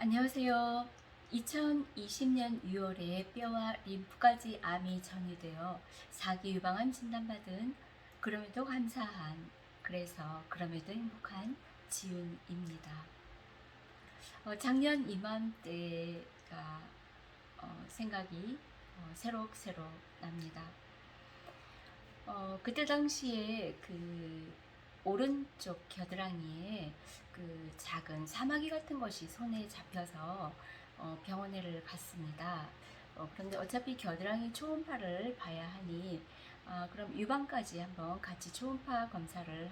안녕하세요. 2020년 6월에 뼈와 림프까지 암이 전이되어 4기 유방암 진단받은 그럼에도 감사한 그럼에도 행복한 지윤입니다. 작년 이맘때가 생각이 새록새록 납니다. 그때 당시에 그 오른쪽 겨드랑이에 그 작은 사마귀 같은 것이 손에 잡혀서 병원에를 갔습니다. 그런데 어차피 겨드랑이 초음파를 봐야 하니 그럼 유방까지 한번 같이 초음파 검사를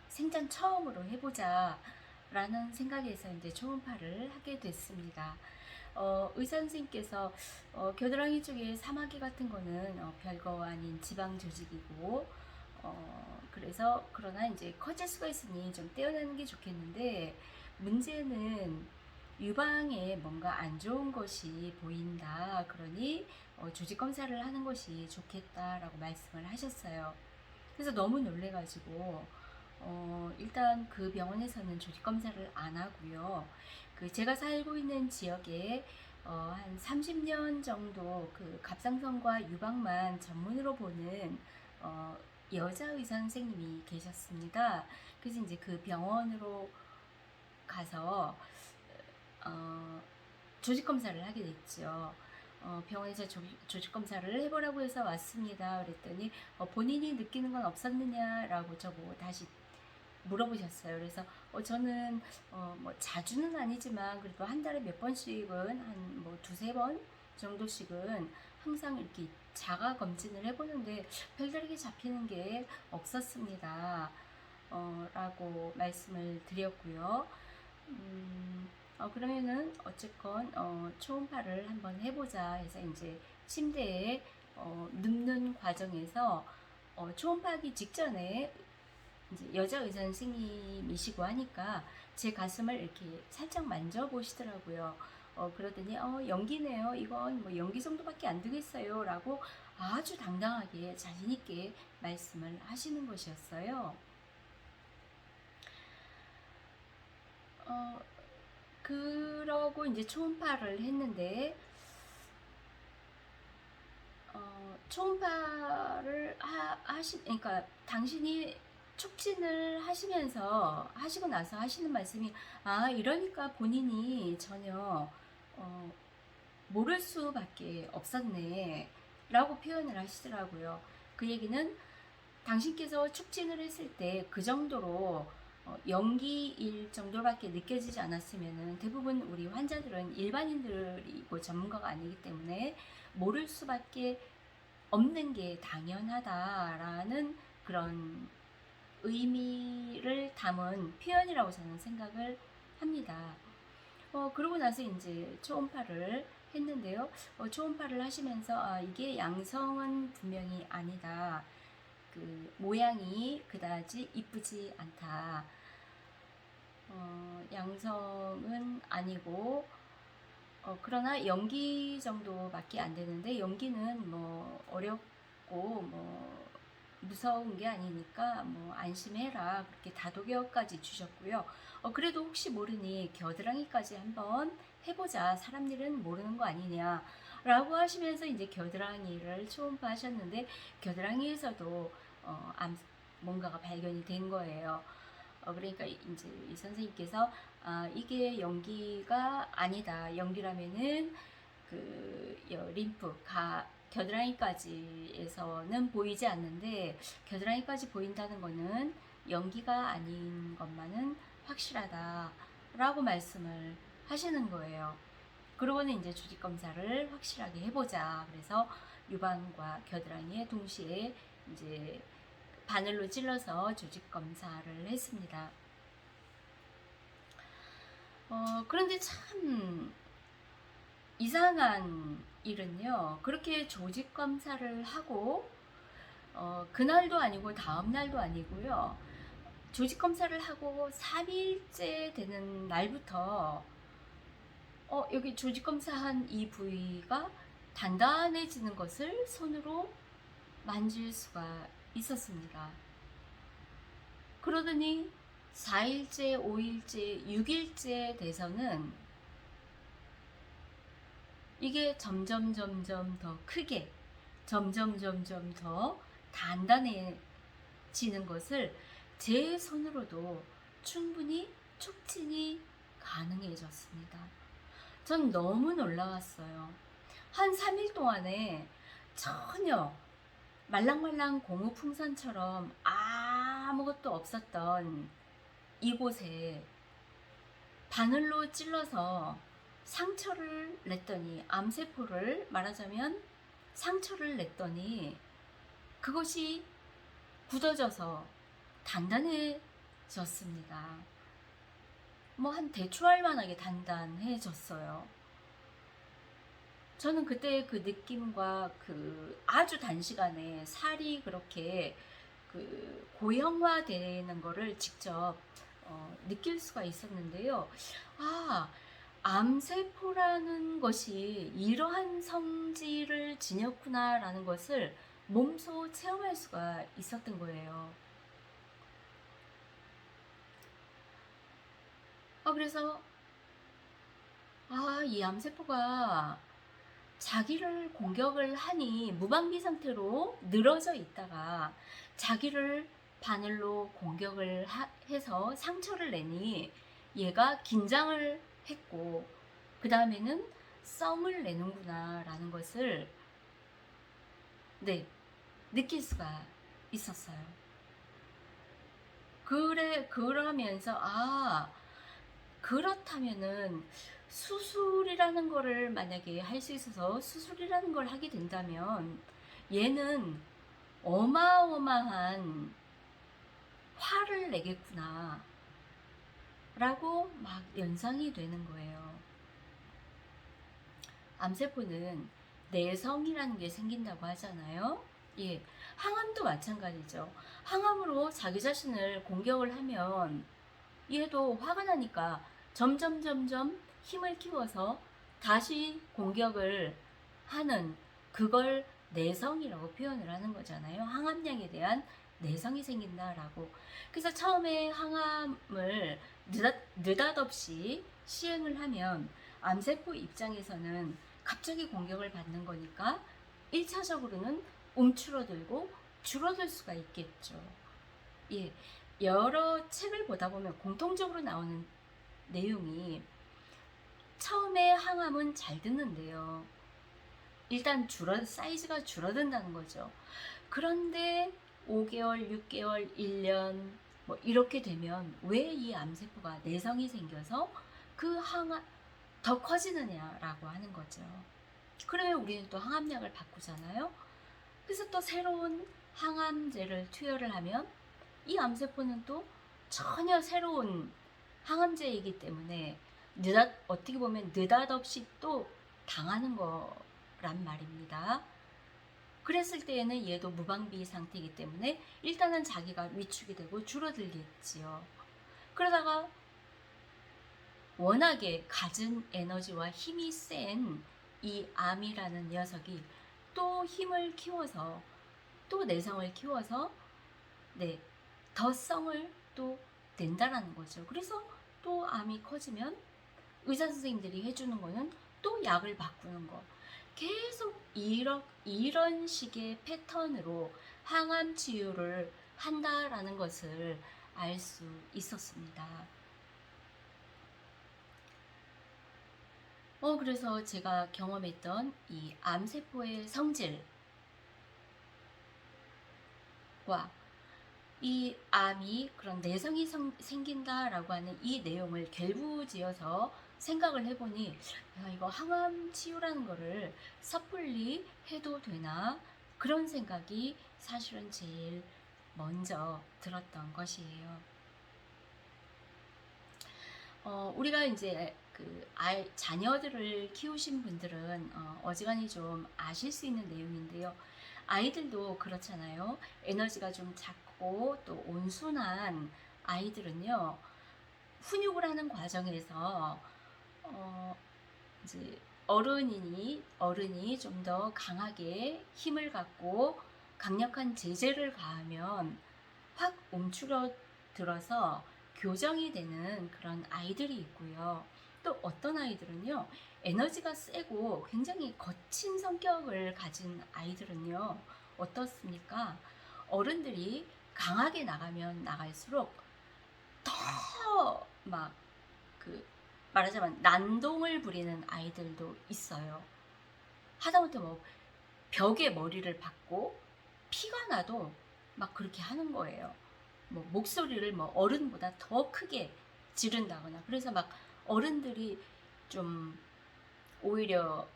생전 처음으로 해보자 라는 생각에서 이제 초음파를 하게 됐습니다. 의사 선생님께서 겨드랑이 쪽에 사마귀 같은 거는 별거 아닌 지방 조직이고 그래서 그러나 이제 커질 수가 있으니 좀 떼어내는 게 좋겠는데 문제는 유방에 뭔가 안 좋은 것이 보인다. 그러니 조직 검사를 하는 것이 좋겠다라고 말씀을 하셨어요. 그래서 너무 놀래가지고 일단 그 병원에서는 조직 검사를 안 하고요. 그 제가 살고 있는 지역에 한 30년 정도 그 갑상선과 유방만 전문으로 보는 여자 의사 선생님이 계셨습니다. 그래서 이제 그 병원으로 가서 조직 검사를 하게 됐죠. 병원에서 조직 검사를 해보라고 해서 왔습니다. 그랬더니 본인이 느끼는 건 없었느냐라고 저보고 다시 물어보셨어요. 그래서 저는 뭐 자주는 아니지만 그래도 한 달에 몇 번씩은 한 뭐 두세 번 정도씩은 항상 이렇게 자가 검진을 해보는데 별다르게 잡히는 게 없었습니다. 라고 말씀을 드렸고요. 그러면은 어쨌건 초음파를 한번 해보자 해서 이제 침대에 눕는 과정에서 초음파하기 직전에 이제 여자 의사 선생님이시고 하니까 제 가슴을 이렇게 살짝 만져보시더라고요. 그러더니 연기네요. 이건 뭐 연기 정도밖에 안 되겠어요. 라고 아주 당당하게 자신있게 말씀을 하시는 것이었어요. 그러고 이제 초음파를 했는데 초음파를 그러니까 당신이 촉진을 하시고 나서 하시는 말씀이 이러니까 본인이 전혀 모를 수밖에 없었네 라고 표현을 하시더라고요. 그 얘기는 당신께서 촉진을 했을 때 그 정도로 연기일 정도밖에 느껴지지 않았으면 대부분 우리 환자들은 일반인들이고 전문가가 아니기 때문에 모를 수밖에 없는 게 당연하다라는 그런 의미를 담은 표현이라고 저는 생각을 합니다. 그러고 나서 이제 초음파를 했는데요. 초음파를 하시면서 이게 양성은 분명히 아니다. 그 모양이 그다지 이쁘지 않다. 양성은 아니고 그러나 연기 정도밖에 안 되는데 연기는 뭐 어렵고 뭐 무서운 게 아니니까 뭐 안심해라 그렇게 다독여까지 주셨고요. 그래도 혹시 모르니 겨드랑이까지 한번 해보자. 사람 일은 모르는 거 아니냐. 라고 하시면서 이제 겨드랑이를 초음파 하셨는데 겨드랑이에서도 뭔가가 발견이 된 거예요. 그러니까 이제 이 선생님께서 이게 연기가 아니다. 연기라면은 그 림프 겨드랑이까지에서는 보이지 않는데 겨드랑이까지 보인다는 거는 연기가 아닌 것만은 확실하다라고 말씀을 하시는 거예요. 그러고는 이제 조직 검사를 확실하게 해보자. 그래서 유방과 겨드랑이에 동시에 이제 바늘로 찔러서 조직 검사를 했습니다. 그런데 참 이상한 일은요. 그렇게 조직 검사를 하고 그날도 아니고 다음 날도 아니고요. 조직 검사를 하고 3일째 되는 날부터 여기 조직 검사한 이 부위가 단단해지는 것을 손으로 만질 수가 있었습니다. 그러더니 4일째, 5일째, 6일째 돼서는 이게 점점 점점 더 크게, 점점 점점 더 단단해지는 것을 제 손으로도 충분히 촉진이 가능해졌습니다. 전 너무 놀라웠어요. 한 3일 동안에 전혀 말랑말랑 고무풍선처럼 아무것도 없었던 이곳에 바늘로 찔러서 상처를 냈더니, 암세포를 말하자면 상처를 냈더니 그것이 굳어져서 단단해졌습니다. 뭐 한 대추할 만하게 단단해졌어요. 저는 그때 그 느낌과 그 아주 단시간에 살이 그렇게 그 고형화되는 거를 직접 느낄 수가 있었는데요. 아, 암세포라는 것이 이러한 성질을 지녔구나라는 것을 몸소 체험할 수가 있었던 거예요. 그래서 이 암세포가 자기를 공격을 하니 무방비 상태로 늘어져 있다가 자기를 바늘로 공격을 해서 상처를 내니 얘가 긴장을 했고, 그 다음에는 썽을 내는구나 라는 것을 느낄 수가 있었어요. 그러면서 그렇다면은 수술이라는 거를 만약에 할 수 있어서 수술이라는 걸 하게 된다면 얘는 어마어마한 화를 내겠구나 라고 막 연상이 되는 거예요. 암세포는 내성이라는 게 생긴다고 하잖아요. 예, 항암도 마찬가지죠. 항암으로 자기 자신을 공격을 하면 얘도 화가 나니까 점점 힘을 키워서 다시 공격을 하는, 그걸 내성이라고 표현을 하는 거잖아요. 항암약에 대한 내성이 생긴다라고. 그래서 처음에 항암을 느닷없이 시행을 하면 암세포 입장에서는 갑자기 공격을 받는 거니까 1차적으로는 움츠러들고 줄어들 수가 있겠죠. 예, 여러 책을 보다 보면 공통적으로 나오는 내용이, 처음에 항암은 잘 듣는데요. 일단 사이즈가 줄어든다는 거죠. 그런데 5개월, 6개월, 1년 뭐 이렇게 되면 왜 이 암세포가 내성이 생겨서 그 항암 더 커지느냐라고 하는 거죠. 그러면 우리는 또 항암약을 바꾸잖아요. 그래서 또 새로운 항암제를 투여를 하면 이 암세포는 또 전혀 새로운 항암제이기 때문에 어떻게 보면 느닷없이 또 당하는 거란 말입니다. 그랬을 때에는 얘도 무방비 상태이기 때문에 일단은 자기가 위축이 되고 줄어들겠지요. 그러다가 워낙에 갖은 에너지와 힘이 센 이 암이라는 녀석이 또 힘을 키워서, 또 내성을 키워서 더 썽을 또 낸다라는 거죠. 그래서 또 암이 커지면 의사 선생님들이 해주는 거는 또 약을 바꾸는 거. 계속 이런 식의 패턴으로 항암 치유를 한다라는 것을 알 수 있었습니다. 그래서 제가 경험했던 이 암세포의 성질과 이 암이 그런 내성이 생긴다라고 하는 이 내용을 결부지어서 생각을 해보니, 이거 항암 치유라는 거를 섣불리 해도 되나, 그런 생각이 사실은 제일 먼저 들었던 것이에요. 우리가 이제 자녀들을 키우신 분들은 어지간히 좀 아실 수 있는 내용인데요. 아이들도 그렇잖아요. 에너지가 좀 작고 또 온순한 아이들은요, 훈육을 하는 과정에서 이제 어른이 좀 더 강하게 힘을 갖고 강력한 제재를 가하면 확 움츠러들어서 교정이 되는 그런 아이들이 있고요. 또 어떤 아이들은요, 에너지가 세고 굉장히 거친 성격을 가진 아이들은요, 어떻습니까? 어른들이 강하게 나가면 나갈수록 더 막 그 말하자면 난동을 부리는 아이들도 있어요. 하다못해 뭐 벽에 머리를 박고 피가 나도 막 그렇게 하는 거예요. 뭐 목소리를 뭐 어른보다 더 크게 지른다거나. 그래서 막 어른들이 좀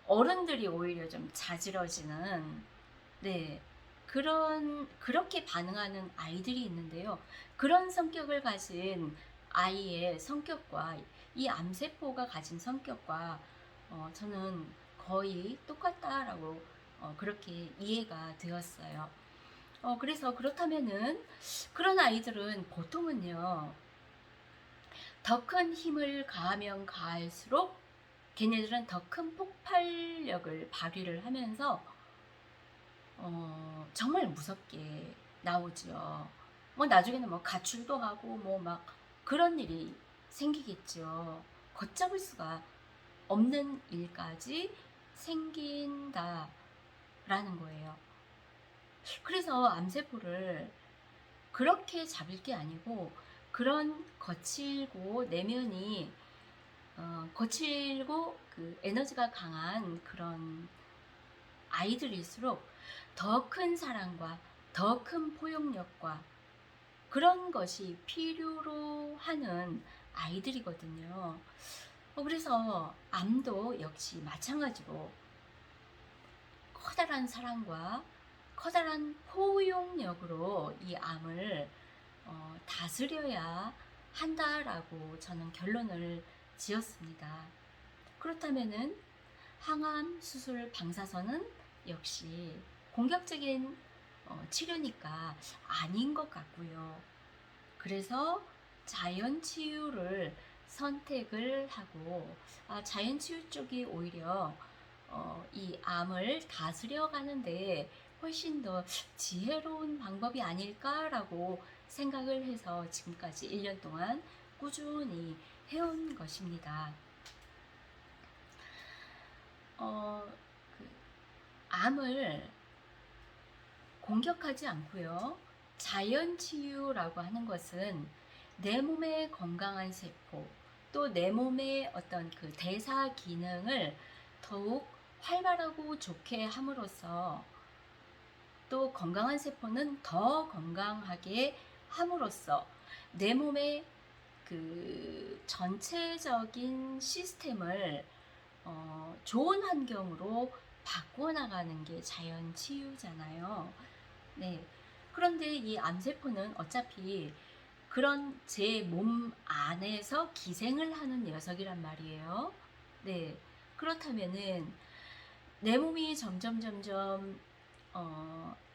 어른들이 오히려 좀 자지러지는, 네, 그렇게 반응하는 아이들이 있는데요. 그런 성격을 가진 아이의 성격과 이 암세포가 가진 성격과 저는 거의 똑같다라고 그렇게 이해가 되었어요. 그래서 그렇다면은 그런 아이들은 보통은요, 더 큰 힘을 가하면 가할수록 걔네들은 더 큰 폭발력을 발휘를 하면서 정말 무섭게 나오죠. 뭐 나중에는 뭐 가출도 하고 뭐 막 그런 일이 생기겠죠. 걷잡을 수가 없는 일까지 생긴다라는 거예요. 그래서 암세포를 그렇게 잡을 게 아니고, 그런 거칠고 내면이 거칠고 그 에너지가 강한 그런 아이들일수록 더 큰 사랑과 더 큰 포용력과 그런 것이 필요로 하는 아이들이거든요. 그래서 암도 역시 마찬가지로 커다란 사랑과 커다란 포용력으로 이 암을 다스려야 한다라고 저는 결론을 지었습니다. 그렇다면은 항암 수술 방사선은 역시 공격적인 치료니까 아닌 것 같고요. 그래서 자연치유를 선택을 하고, 자연치유 쪽이 오히려 이 암을 다스려 가는데 훨씬 더 지혜로운 방법이 아닐까라고 생각을 해서 지금까지 1년 동안 꾸준히 해온 것입니다. 그 암을 공격하지 않고요. 자연치유라고 하는 것은 내 몸의 건강한 세포, 또 내 몸의 어떤 그 대사 기능을 더욱 활발하고 좋게 함으로써, 또 건강한 세포는 더 건강하게 함으로써 내 몸의 그 전체적인 시스템을 좋은 환경으로 바꿔나가는 게 자연 치유잖아요. 네. 그런데 이 암세포는 어차피 그런 제 몸 안에서 기생을 하는 녀석이란 말이에요. 네. 그렇다면은 내 몸이 점점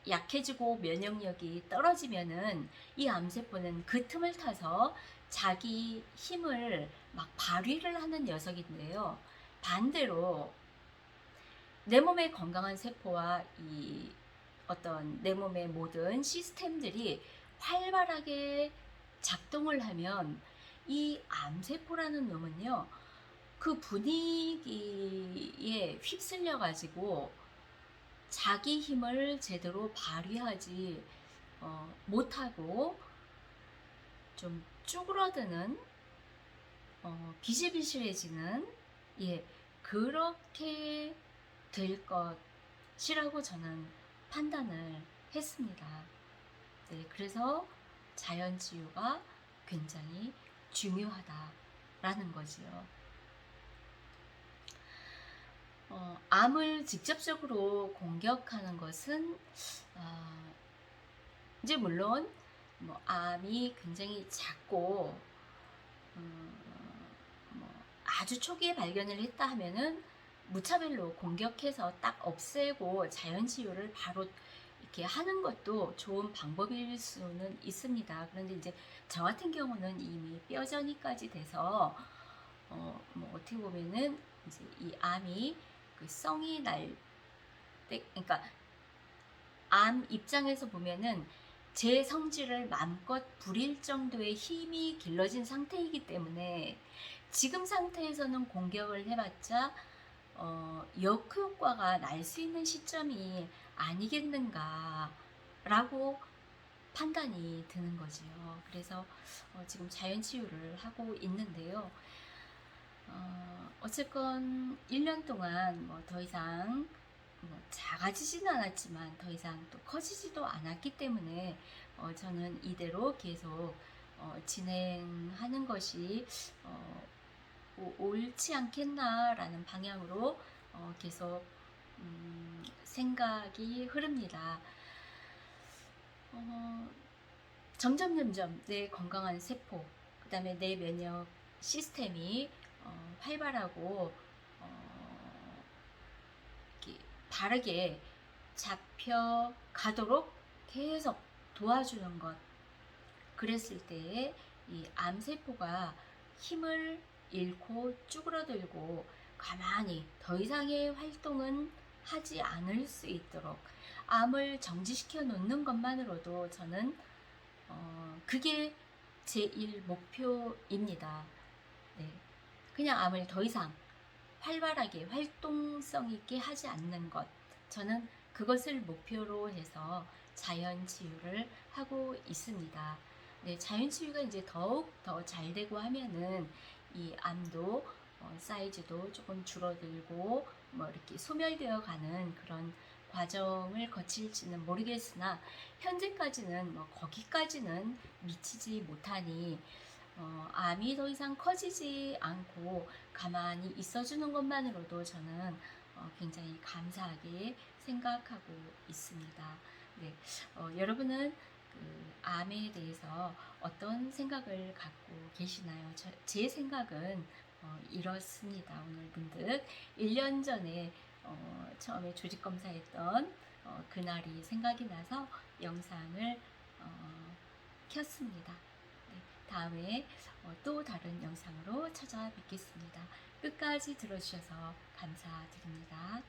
약해지고 면역력이 떨어지면은 이 암세포는 그 틈을 타서 자기 힘을 막 발휘를 하는 녀석인데요. 반대로 내 몸의 건강한 세포와 이 어떤 내 몸의 모든 시스템들이 활발하게 작동을 하면 이 암세포라는 놈은요, 그 분위기에 휩쓸려 가지고 자기 힘을 제대로 발휘하지 못하고 좀 쭈그러드는, 비실비실해지는, 예, 그렇게 될 것이라고 저는 판단을 했습니다. 네, 그래서 자연치유가 굉장히 중요하다라는 거지요. 암을 직접적으로 공격하는 것은 이제 물론 뭐 암이 굉장히 작고 뭐 아주 초기에 발견을 했다 하면은 무차별로 공격해서 딱 없애고 자연치유를 바로 이렇게 하는 것도 좋은 방법일 수는 있습니다. 그런데 이제 저 같은 경우는 이미 뼈전이까지 돼서 뭐 어떻게 보면은 이제 이 암이 그 성이 날 때, 그러니까 암 입장에서 보면은 제 성질을 마음껏 부릴 정도의 힘이 길러진 상태이기 때문에 지금 상태에서는 공격을 해봤자 역효과가 날 수 있는 시점이 아니겠는가라고 판단이 드는 거지요. 그래서 지금 자연치유를 하고 있는데요. 어쨌건 1년 동안 뭐 더 이상 뭐 작아지지는 않았지만 더 이상 또 커지지도 않았기 때문에 저는 이대로 계속 진행하는 것이 어, 옳지 않겠나라는 방향으로 계속 생각이 흐릅니다. 어, 점점 내 건강한 세포, 그 다음에 내 면역 시스템이 활발하고 이렇게 바르게 잡혀가도록 계속 도와주는 것. 그랬을 때에 이 암세포가 힘을 잃고 쭈그러들고 가만히 더 이상의 활동은 하지 않을 수 있도록 암을 정지시켜 놓는 것만으로도 저는 그게 제1 목표입니다. 네. 그냥 암을 더 이상 활발하게 활동성 있게 하지 않는 것. 저는 그것을 목표로 해서 자연 치유를 하고 있습니다. 네, 자연 치유가 이제 더욱 더 잘 되고 하면은 이 암도 사이즈도 조금 줄어들고 뭐 이렇게 소멸되어 가는 그런 과정을 거칠지는 모르겠으나 현재까지는 뭐 거기까지는 미치지 못하니 암이 더 이상 커지지 않고 가만히 있어주는 것만으로도 저는 굉장히 감사하게 생각하고 있습니다. 네, 여러분은 그 암에 대해서 어떤 생각을 갖고 계시나요? 제 생각은 이렇습니다. 오늘 문득 1년 전에 처음에 조직 검사했던 그날이 생각이 나서 영상을 켰습니다. 네, 다음에 또 다른 영상으로 찾아뵙겠습니다. 끝까지 들어주셔서 감사드립니다.